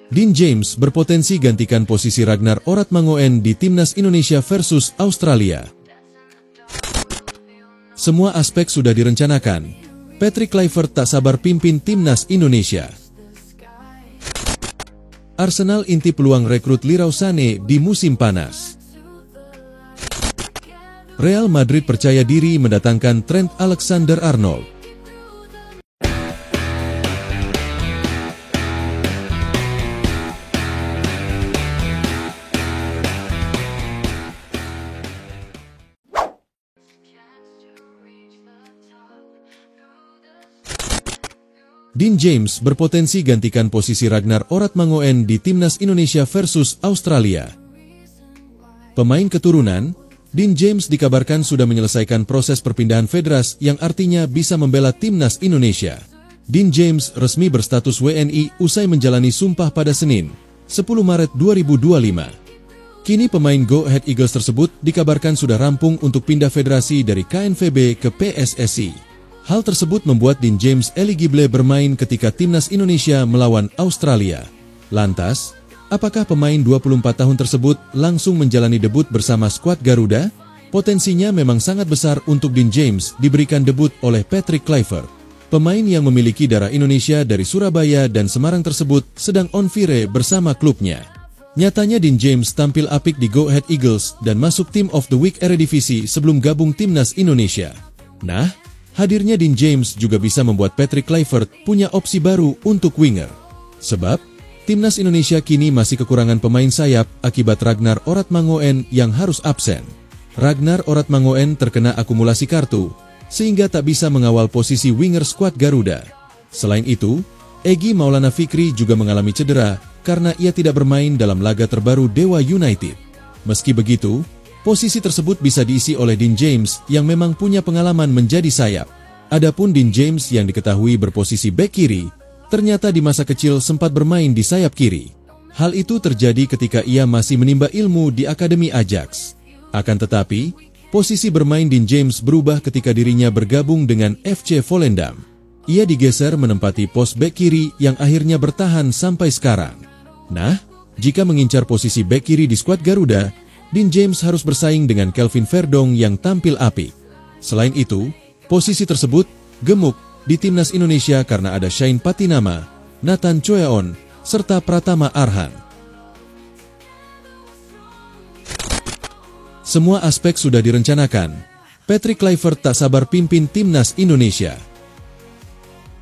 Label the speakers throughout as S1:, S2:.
S1: Dean James berpotensi gantikan posisi Ragnar Oratmangoen di Timnas Indonesia versus Australia. Semua aspek sudah direncanakan. Patrick Kluivert tak sabar pimpin Timnas Indonesia. Arsenal intip peluang rekrut Leroy Sané di musim panas. Real Madrid percaya diri mendatangkan Trent Alexander-Arnold. Dean James berpotensi gantikan posisi Ragnar Oratmangoen di Timnas Indonesia versus Australia. Pemain keturunan, Dean James dikabarkan sudah menyelesaikan proses perpindahan federasi yang artinya bisa membela Timnas Indonesia. Dean James resmi berstatus WNI usai menjalani sumpah pada Senin, 10 Maret 2025. Kini pemain Go Ahead Eagles tersebut dikabarkan sudah rampung untuk pindah federasi dari KNVB ke PSSI. Hal tersebut membuat Dean James eligible bermain ketika Timnas Indonesia melawan Australia. Lantas, apakah pemain 24 tahun tersebut langsung menjalani debut bersama skuad Garuda? Potensinya memang sangat besar untuk Dean James diberikan debut oleh Patrick Kluivert. Pemain yang memiliki darah Indonesia dari Surabaya dan Semarang tersebut sedang on fire bersama klubnya. Nyatanya Dean James tampil apik di Go Ahead Eagles dan masuk Team of the Week Eredivisie sebelum gabung Timnas Indonesia. Nah, hadirnya Dean James juga bisa membuat Patrick Kluivert punya opsi baru untuk winger. Sebab, Timnas Indonesia kini masih kekurangan pemain sayap akibat Ragnar Oratmangoen yang harus absen. Ragnar Oratmangoen terkena akumulasi kartu, sehingga tak bisa mengawal posisi winger skuad Garuda. Selain itu, Egy Maulana Fikri juga mengalami cedera karena ia tidak bermain dalam laga terbaru Dewa United. Meski begitu, posisi tersebut bisa diisi oleh Dean James yang memang punya pengalaman menjadi sayap. Adapun Dean James yang diketahui berposisi bek kiri, ternyata di masa kecil sempat bermain di sayap kiri. Hal itu terjadi ketika ia masih menimba ilmu di Akademi Ajax. Akan tetapi, posisi bermain Dean James berubah ketika dirinya bergabung dengan FC Volendam. Ia digeser menempati pos bek kiri yang akhirnya bertahan sampai sekarang. Nah, jika mengincar posisi bek kiri di skuad Garuda, Dean James harus bersaing dengan Kelvin Verdong yang tampil apik. Selain itu, posisi tersebut gemuk di Timnas Indonesia karena ada Shane Patinama, Nathan Choeon, serta Pratama Arhan. Semua aspek sudah direncanakan. Patrick Kluivert tak sabar pimpin Timnas Indonesia.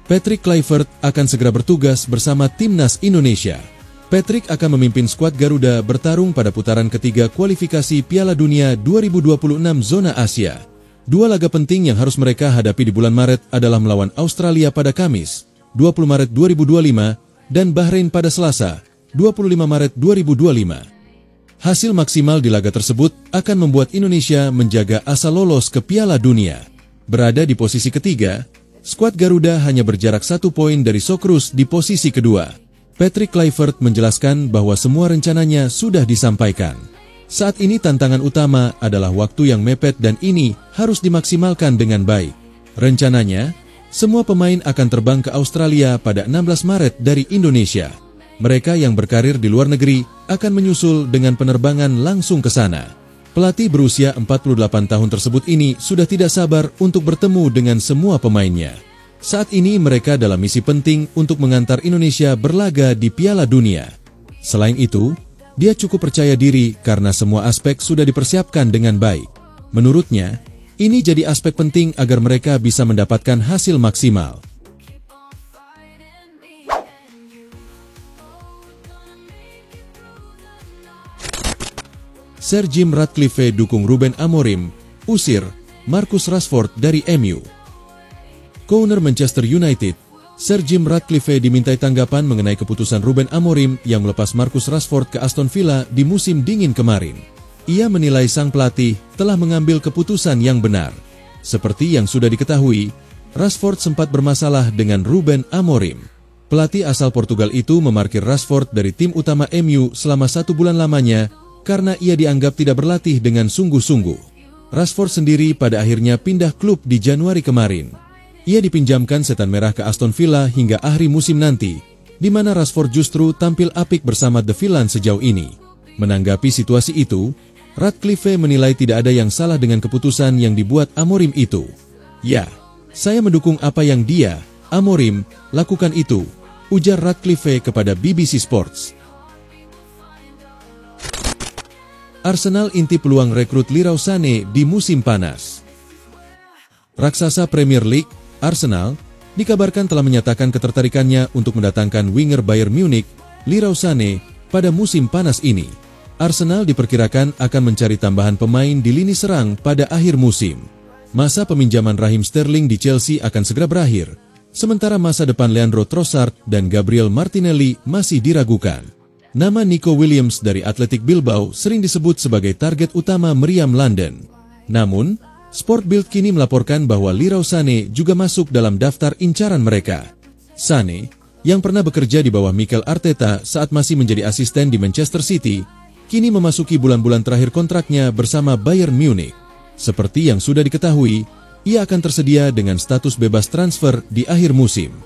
S1: Patrick Kluivert akan segera bertugas bersama Timnas Indonesia. Patrick akan memimpin skuad Garuda bertarung pada putaran ketiga kualifikasi Piala Dunia 2026 zona Asia. Dua laga penting yang harus mereka hadapi di bulan Maret adalah melawan Australia pada Kamis, 20 Maret 2025, dan Bahrain pada Selasa, 25 Maret 2025. Hasil maksimal di laga tersebut akan membuat Indonesia menjaga asa lolos ke Piala Dunia. Berada di posisi ketiga, skuad Garuda hanya berjarak 1 poin dari Socceroos di posisi kedua. Patrick Kluivert menjelaskan bahwa semua rencananya sudah disampaikan. Saat ini tantangan utama adalah waktu yang mepet dan ini harus dimaksimalkan dengan baik. Rencananya, semua pemain akan terbang ke Australia pada 16 Maret dari Indonesia. Mereka yang berkarir di luar negeri akan menyusul dengan penerbangan langsung ke sana. Pelatih berusia 48 tahun tersebut ini sudah tidak sabar untuk bertemu dengan semua pemainnya. Saat ini mereka dalam misi penting untuk mengantar Indonesia berlaga di Piala Dunia. Selain itu, dia cukup percaya diri karena semua aspek sudah dipersiapkan dengan baik. Menurutnya, ini jadi aspek penting agar mereka bisa mendapatkan hasil maksimal. Sir Jim Ratcliffe dukung Ruben Amorim, usir Marcus Rashford dari MU. Co-owner Manchester United, Sir Jim Ratcliffe dimintai tanggapan mengenai keputusan Ruben Amorim yang melepas Marcus Rashford ke Aston Villa di musim dingin kemarin. Ia menilai sang pelatih telah mengambil keputusan yang benar. Seperti yang sudah diketahui, Rashford sempat bermasalah dengan Ruben Amorim. Pelatih asal Portugal itu memarkir Rashford dari tim utama MU selama 1 bulan lamanya karena ia dianggap tidak berlatih dengan sungguh-sungguh. Rashford sendiri pada akhirnya pindah klub di Januari kemarin. Ia dipinjamkan setan merah ke Aston Villa hingga akhir musim nanti, di mana Rashford justru tampil apik bersama The Villain sejauh ini. Menanggapi situasi itu, Ratcliffe menilai tidak ada yang salah dengan keputusan yang dibuat Amorim itu. "Ya, saya mendukung apa yang dia, Amorim, lakukan itu," ujar Ratcliffe kepada BBC Sports. Arsenal intip peluang rekrut Leroy Sané di musim panas. Raksasa Premier League, Arsenal, dikabarkan telah menyatakan ketertarikannya untuk mendatangkan winger Bayern Munich, Leroy Sané, pada musim panas ini. Arsenal diperkirakan akan mencari tambahan pemain di lini serang pada akhir musim. Masa peminjaman Raheem Sterling di Chelsea akan segera berakhir, sementara masa depan Leandro Trossard dan Gabriel Martinelli masih diragukan. Nama Nico Williams dari Athletic Bilbao sering disebut sebagai target utama meriam London. Namun, Sport Bild kini melaporkan bahwa Leroy Sané juga masuk dalam daftar incaran mereka. Sané, yang pernah bekerja di bawah Mikel Arteta saat masih menjadi asisten di Manchester City, kini memasuki bulan-bulan terakhir kontraknya bersama Bayern Munich. Seperti yang sudah diketahui, ia akan tersedia dengan status bebas transfer di akhir musim.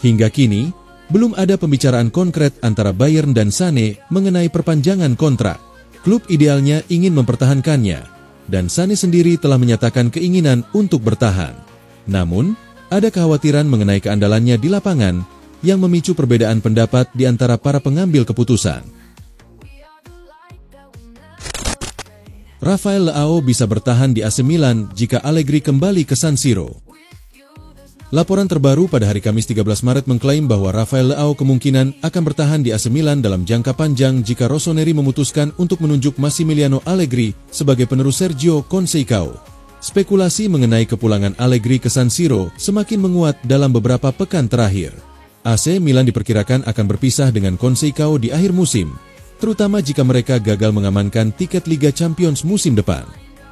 S1: Hingga kini, belum ada pembicaraan konkret antara Bayern dan Sané mengenai perpanjangan kontrak. Klub idealnya ingin mempertahankannya, dan Sané sendiri telah menyatakan keinginan untuk bertahan. Namun, ada kekhawatiran mengenai keandalannya di lapangan yang memicu perbedaan pendapat di antara para pengambil keputusan. Rafael Leao bisa bertahan di AC Milan jika Allegri kembali ke San Siro. Laporan terbaru pada hari Kamis 13 Maret mengklaim bahwa Rafael Leao kemungkinan akan bertahan di AC Milan dalam jangka panjang jika Rossoneri memutuskan untuk menunjuk Massimiliano Allegri sebagai penerus Sergio Conceição. Spekulasi mengenai kepulangan Allegri ke San Siro semakin menguat dalam beberapa pekan terakhir. AC Milan diperkirakan akan berpisah dengan Conceição di akhir musim, terutama jika mereka gagal mengamankan tiket Liga Champions musim depan.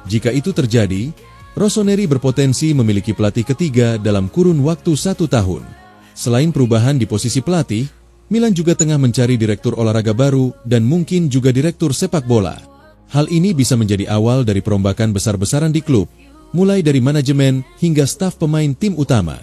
S1: Jika itu terjadi, Rossoneri berpotensi memiliki pelatih ketiga dalam kurun waktu 1 tahun. Selain perubahan di posisi pelatih, Milan juga tengah mencari direktur olahraga baru dan mungkin juga direktur sepak bola. Hal ini bisa menjadi awal dari perombakan besar-besaran di klub, mulai dari manajemen hingga staf pemain tim utama.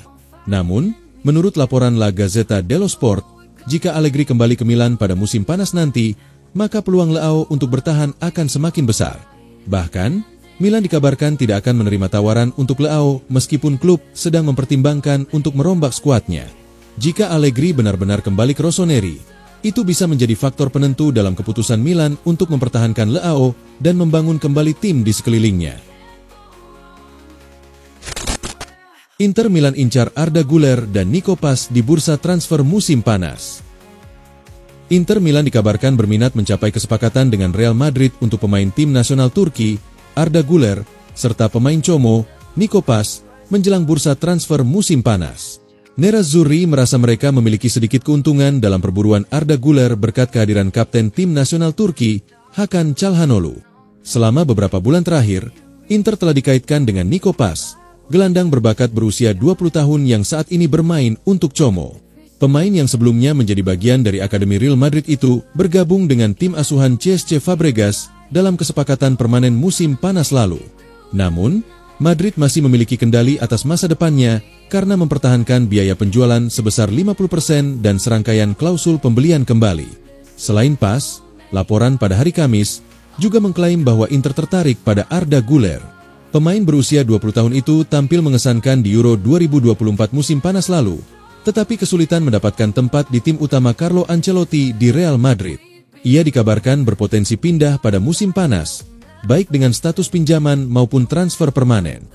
S1: Namun, menurut laporan La Gazzetta dello Sport, jika Allegri kembali ke Milan pada musim panas nanti, maka peluang Leao untuk bertahan akan semakin besar. Bahkan, Milan dikabarkan tidak akan menerima tawaran untuk Leao meskipun klub sedang mempertimbangkan untuk merombak skuadnya. Jika Allegri benar-benar kembali ke Rossoneri, itu bisa menjadi faktor penentu dalam keputusan Milan untuk mempertahankan Leao dan membangun kembali tim di sekelilingnya. Inter Milan incar Arda Güler dan Nico Paz di bursa transfer musim panas. Inter Milan dikabarkan berminat mencapai kesepakatan dengan Real Madrid untuk pemain tim nasional Turki, Arda Güler, serta pemain Como, Nico Paz, menjelang bursa transfer musim panas. Nerazzurri merasa mereka memiliki sedikit keuntungan dalam perburuan Arda Güler berkat kehadiran kapten tim nasional Turki, Hakan Çalhanoğlu. Selama beberapa bulan terakhir, Inter telah dikaitkan dengan Nico Paz, gelandang berbakat berusia 20 tahun yang saat ini bermain untuk Como. Pemain yang sebelumnya menjadi bagian dari Akademi Real Madrid itu bergabung dengan tim asuhan CSC Fabregas dalam kesepakatan permanen musim panas lalu. Namun, Madrid masih memiliki kendali atas masa depannya karena mempertahankan biaya penjualan sebesar 50% dan serangkaian klausul pembelian kembali. Selain Paz, laporan pada hari Kamis juga mengklaim bahwa Inter tertarik pada Arda Güler. Pemain berusia 20 tahun itu tampil mengesankan di Euro 2024 musim panas lalu, tetapi kesulitan mendapatkan tempat di tim utama Carlo Ancelotti di Real Madrid. Ia dikabarkan berpotensi pindah pada musim panas, baik dengan status pinjaman maupun transfer permanen.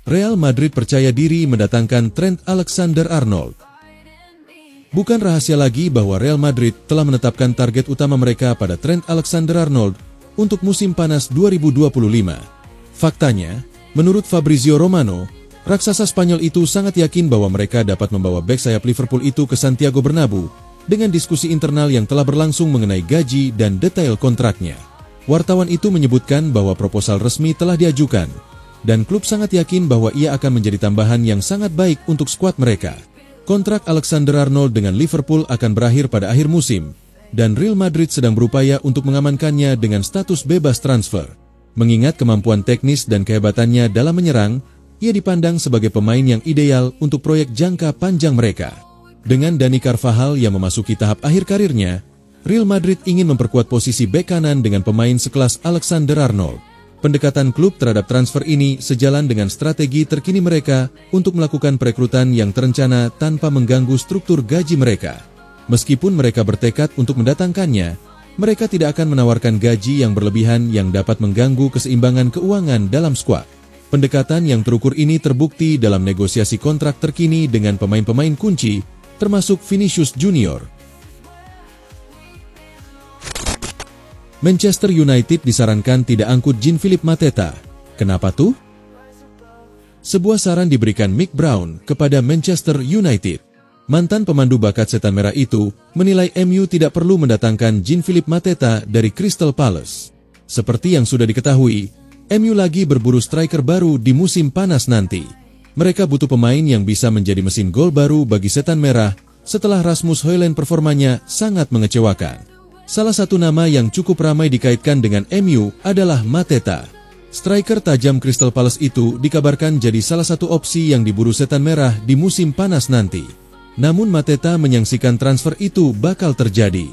S1: Real Madrid percaya diri mendatangkan Trent Alexander-Arnold. Bukan rahasia lagi bahwa Real Madrid telah menetapkan target utama mereka pada Trent Alexander-Arnold untuk musim panas 2025. Faktanya, menurut Fabrizio Romano, raksasa Spanyol itu sangat yakin bahwa mereka dapat membawa bek sayap Liverpool itu ke Santiago Bernabeu dengan diskusi internal yang telah berlangsung mengenai gaji dan detail kontraknya. Wartawan itu menyebutkan bahwa proposal resmi telah diajukan, dan klub sangat yakin bahwa ia akan menjadi tambahan yang sangat baik untuk skuad mereka. Kontrak Alexander-Arnold dengan Liverpool akan berakhir pada akhir musim, dan Real Madrid sedang berupaya untuk mengamankannya dengan status bebas transfer. Mengingat kemampuan teknis dan kehebatannya dalam menyerang, ia dipandang sebagai pemain yang ideal untuk proyek jangka panjang mereka. Dengan Dani Carvajal yang memasuki tahap akhir karirnya, Real Madrid ingin memperkuat posisi bek kanan dengan pemain sekelas Alexander-Arnold. Pendekatan klub terhadap transfer ini sejalan dengan strategi terkini mereka untuk melakukan perekrutan yang terencana tanpa mengganggu struktur gaji mereka. Meskipun mereka bertekad untuk mendatangkannya, mereka tidak akan menawarkan gaji yang berlebihan yang dapat mengganggu keseimbangan keuangan dalam skuad. Pendekatan yang terukur ini terbukti dalam negosiasi kontrak terkini dengan pemain-pemain kunci, termasuk Vinicius Junior. Manchester United disarankan tidak angkut Jean-Philippe Mateta. Kenapa tuh? Sebuah saran diberikan Mick Brown kepada Manchester United. Mantan pemandu bakat setan merah itu menilai MU tidak perlu mendatangkan Jean-Philippe Mateta dari Crystal Palace. Seperti yang sudah diketahui, MU lagi berburu striker baru di musim panas nanti. Mereka butuh pemain yang bisa menjadi mesin gol baru bagi setan merah setelah Rasmus Højlund performanya sangat mengecewakan. Salah satu nama yang cukup ramai dikaitkan dengan MU adalah Mateta. Striker tajam Crystal Palace itu dikabarkan jadi salah satu opsi yang diburu setan merah di musim panas nanti. Namun Mateta menyaksikan transfer itu bakal terjadi.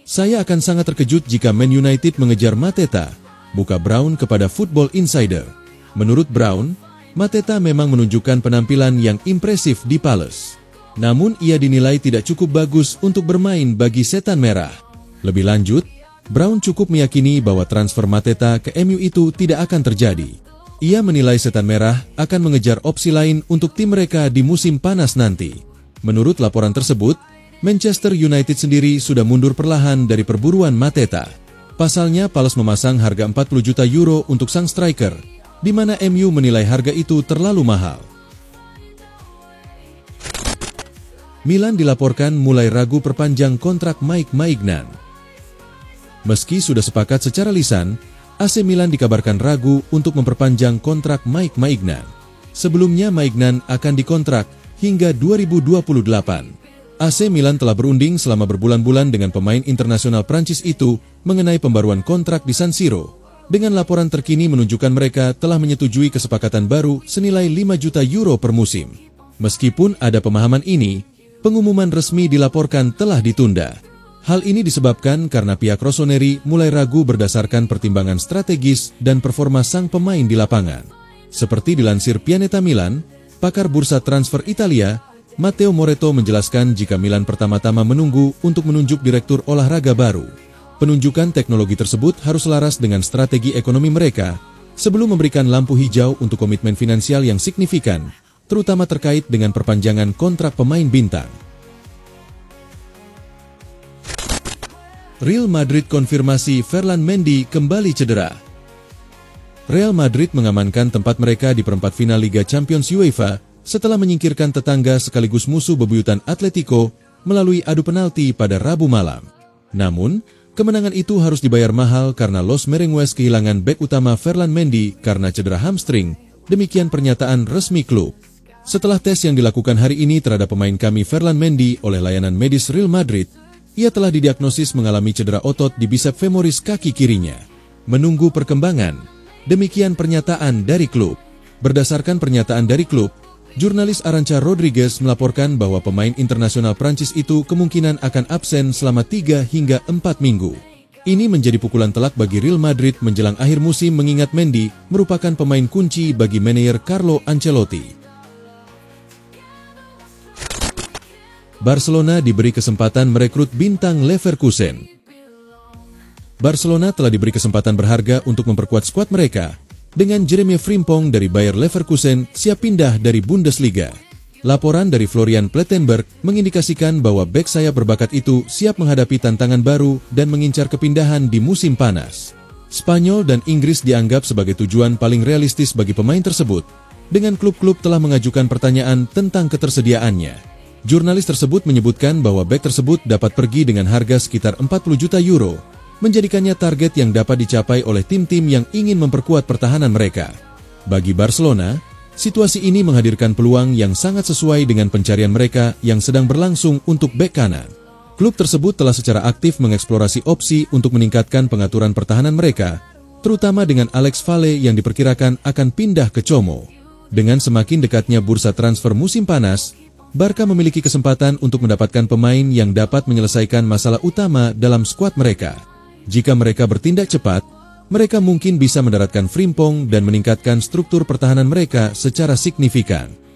S1: Saya akan sangat terkejut jika Man United mengejar Mateta, buka Brown kepada Football Insider. Menurut Brown, Mateta memang menunjukkan penampilan yang impresif di Palace. Namun ia dinilai tidak cukup bagus untuk bermain bagi setan merah. Lebih lanjut, Brown cukup meyakini bahwa transfer Mateta ke MU itu tidak akan terjadi. Ia menilai setan merah akan mengejar opsi lain untuk tim mereka di musim panas nanti. Menurut laporan tersebut, Manchester United sendiri sudah mundur perlahan dari perburuan Mateta. Pasalnya, Palace memasang harga 40 juta euro untuk sang striker, di mana MU menilai harga itu terlalu mahal. Milan dilaporkan mulai ragu perpanjang kontrak Mike Maignan. Meski sudah sepakat secara lisan, AC Milan dikabarkan ragu untuk memperpanjang kontrak Mike Maignan. Sebelumnya Maignan akan dikontrak hingga 2028. AC Milan telah berunding selama berbulan-bulan dengan pemain internasional Prancis itu mengenai pembaruan kontrak di San Siro. Dengan laporan terkini menunjukkan mereka telah menyetujui kesepakatan baru senilai 5 juta euro per musim. Meskipun ada pemahaman ini, pengumuman resmi dilaporkan telah ditunda. Hal ini disebabkan karena pihak Rossoneri mulai ragu berdasarkan pertimbangan strategis dan performa sang pemain di lapangan. Seperti dilansir Pianeta Milan, pakar bursa transfer Italia, Matteo Moretto menjelaskan jika Milan pertama-tama menunggu untuk menunjuk direktur olahraga baru. Penunjukan teknologi tersebut harus selaras dengan strategi ekonomi mereka sebelum memberikan lampu hijau untuk komitmen finansial yang signifikan, terutama terkait dengan perpanjangan kontrak pemain bintang. Real Madrid konfirmasi Ferland Mendy kembali cedera. Real Madrid mengamankan tempat mereka di perempat final Liga Champions UEFA setelah menyingkirkan tetangga sekaligus musuh bebuyutan Atletico melalui adu penalti pada Rabu malam. Namun, kemenangan itu harus dibayar mahal karena Los Merengues kehilangan bek utama Ferland Mendy karena cedera hamstring, demikian pernyataan resmi klub. Setelah tes yang dilakukan hari ini terhadap pemain kami Ferland Mendy oleh layanan medis Real Madrid, ia telah didiagnosis mengalami cedera otot di bisep femoris kaki kirinya. Menunggu perkembangan, demikian pernyataan dari klub. Berdasarkan pernyataan dari klub, jurnalis Arancha Rodriguez melaporkan bahwa pemain internasional Prancis itu kemungkinan akan absen selama 3 hingga 4 minggu. Ini menjadi pukulan telak bagi Real Madrid menjelang akhir musim mengingat Mendy merupakan pemain kunci bagi manajer Carlo Ancelotti. Barcelona diberi kesempatan merekrut bintang Leverkusen. Barcelona telah diberi kesempatan berharga untuk memperkuat skuad mereka, dengan Jeremy Frimpong dari Bayer Leverkusen siap pindah dari Bundesliga. Laporan dari Florian Plettenberg mengindikasikan bahwa bek sayap berbakat itu siap menghadapi tantangan baru dan mengincar kepindahan di musim panas. Spanyol dan Inggris dianggap sebagai tujuan paling realistis bagi pemain tersebut, dengan klub-klub telah mengajukan pertanyaan tentang ketersediaannya. Jurnalis tersebut menyebutkan bahwa bek tersebut dapat pergi dengan harga sekitar 40 juta euro, menjadikannya target yang dapat dicapai oleh tim-tim yang ingin memperkuat pertahanan mereka. Bagi Barcelona, situasi ini menghadirkan peluang yang sangat sesuai dengan pencarian mereka yang sedang berlangsung untuk bek kanan. Klub tersebut telah secara aktif mengeksplorasi opsi untuk meningkatkan pengaturan pertahanan mereka, terutama dengan Alex Valle yang diperkirakan akan pindah ke Como. Dengan semakin dekatnya bursa transfer musim panas, Barca memiliki kesempatan untuk mendapatkan pemain yang dapat menyelesaikan masalah utama dalam skuad mereka. Jika mereka bertindak cepat, mereka mungkin bisa mendaratkan Frimpong dan meningkatkan struktur pertahanan mereka secara signifikan.